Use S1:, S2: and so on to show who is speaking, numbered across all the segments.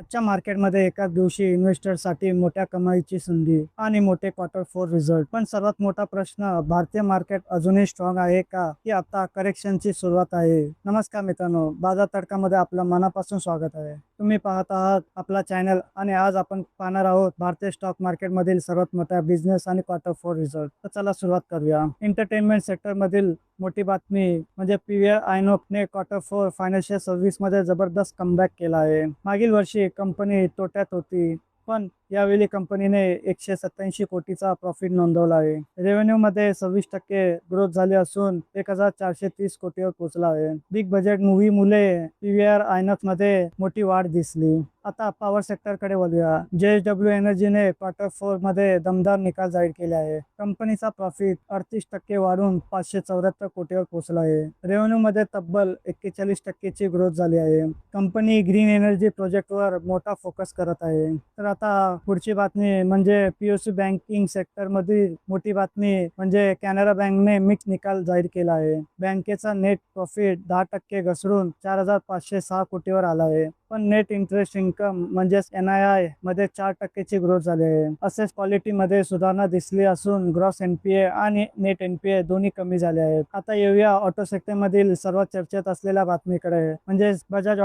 S1: आजच्या मार्केटमध्ये एकाच दिवशी इन्व्हेस्टरसाठी मोठ्या कमाईची संधी आणि मोठे क्वार्टर फोर रिझल्ट. पण सर्वात मोठा प्रश्न, भारतीय मार्केट अजूनही स्ट्रॉंग आहे का, की आता करेक्शनची सुरुवात आहे? नमस्कार मित्रांनो, बाजार तडकामध्ये आपलं मनापासून स्वागत आहे. तुम्ही पाहत आहात आपला चॅनल आणि आज आपण पाहणार आहोत भारतीय स्टॉक मार्केटमधील सर्वात मोठ्या बिझनेस आणि क्वार्टर फोर रिझल्ट. तर चला सुरुवात करूया. एंटरटेनमेंट सेक्टरमधील मोठी बातमी म्हणजे पीव्हीआर आयनॉक्सने क्वार्टर फोर फायनान्शियल सर्व्हिस मध्ये जबरदस्त कमबॅक केला आहे. मागील वर्षी कंपनी तोट्यात होती, पण यावेळी कंपनीने 187 कोटीचा प्रॉफिट नोंदवला आहे. रेव्हेन्यू मध्ये 26% ग्रोथ झाली असून 1430 कोटीवर पोहोचला आहे. बिग बजेट मूव्ही मुले पीव्हीआर आयनॉक्स मध्ये मोठी वाढ दिसली. आता पॉवर सेक्टर कडे वळूया. JSW एनर्जीने क्वार्टर फोर मध्ये दमदार निकाल जाहीर केले आहे. कंपनीचा प्रॉफिट 38% वाढून 574 कोटीवर पोहोचला आहे. रेव्हेन्यू मध्ये तब्बल 41% ग्रोथ झाली आहे. कंपनी ग्रीन एनर्जी प्रोजेक्टवर मोठा फोकस करत आहे. तर आता पुढची बातमी म्हणजे पीओसी बँकिंग सेक्टर मधील मोठी बातमी म्हणजे कॅनरा बँकने मिक्स निकाल जाहीर केला आहे. बँकेचा नेट प्रॉफिट 10% घसरून 4506 कोटीवर आला आहे. पण नेट इंटरेस्ट इन्कम म्हणजेच NII मध्ये 4%ची ग्रोथ झाली आहे. असेच क्वालिटी मध्ये सुधारणा दिसली असून ग्रॉस NPA आणि नेट NPA दोन्ही कमी झाले आहेत. आता येऊया ऑटो सेक्टर मधील सर्वात चर्चेत असलेल्या बातमीकडे म्हणजे बजाज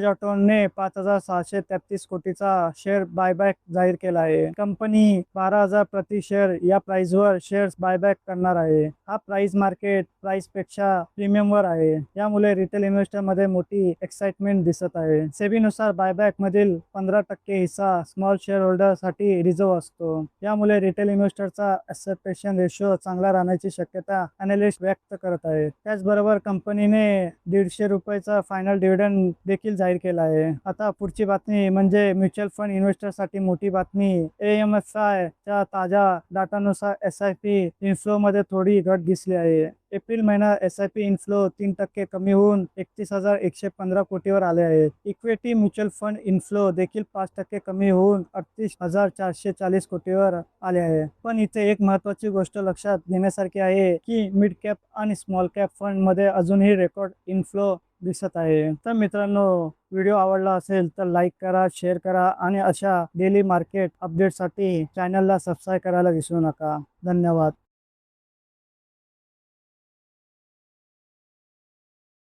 S1: ऑटोने 5633 कोटीचा शेअर बायबॅक जाहीर केला आहे. कंपनी 12,000 प्रति शेअर या प्राइसवर शेअर्स बायबॅक करणार आहे. हा प्राइस मार्केट प्राइस पेक्षा प्रीमियम वर आहे. यामुळे रिटेल इन्व्हेस्टर मध्ये मोठी एक्साइटमेंट दिसत आहे. सेबीनुसार बायबॅक मधील 15% हिस्सा स्मॉल शेअर होल्डर साठी रिझर्व्ह असतो. यामुळे रिटेल इन्व्हेस्टरचा ऍक्सेप्टेशन रेशो चांगला राहण्याची शक्यता अनालिस्ट व्यक्त करत आहे. त्याचबरोबर कंपनीने ₹150चा फायनल डिव्हिडंड देखील जाहीर केला आहे. आता पुढची बातमी म्हणजे म्युच्युअल फंड इन्व्हेस्टर साठी मोठी बातमी. AMFI च्या ताज्या डाटानुसार SIP इन्फ्लो मध्ये थोडी घट दिसली आहे. एप्रिल महिन्यात SIP इन्फ्लो 3% कमी होऊन 31,115 कोटीवर आले आहेत. इक्विटी म्युच्युअल फंड इन्फ्लो देखील 5% कमी होऊन 38,440 कोटीवर आले आहे. पण इथे एक महत्वाची गोष्ट लक्षात घेण्यासारखी आहे की मिड कॅप आणि स्मॉल कॅप फंड मध्ये अजूनही रेकॉर्ड इन्फ्लो दिसत आहे. तर मित्रांनो, व्हिडिओ आवडला असेल तर लाईक करा, शेअर करा आणि अशा डेली मार्केट अपडेटसाठी चॅनलला सबस्क्राईब करायला विसरू नका. धन्यवाद.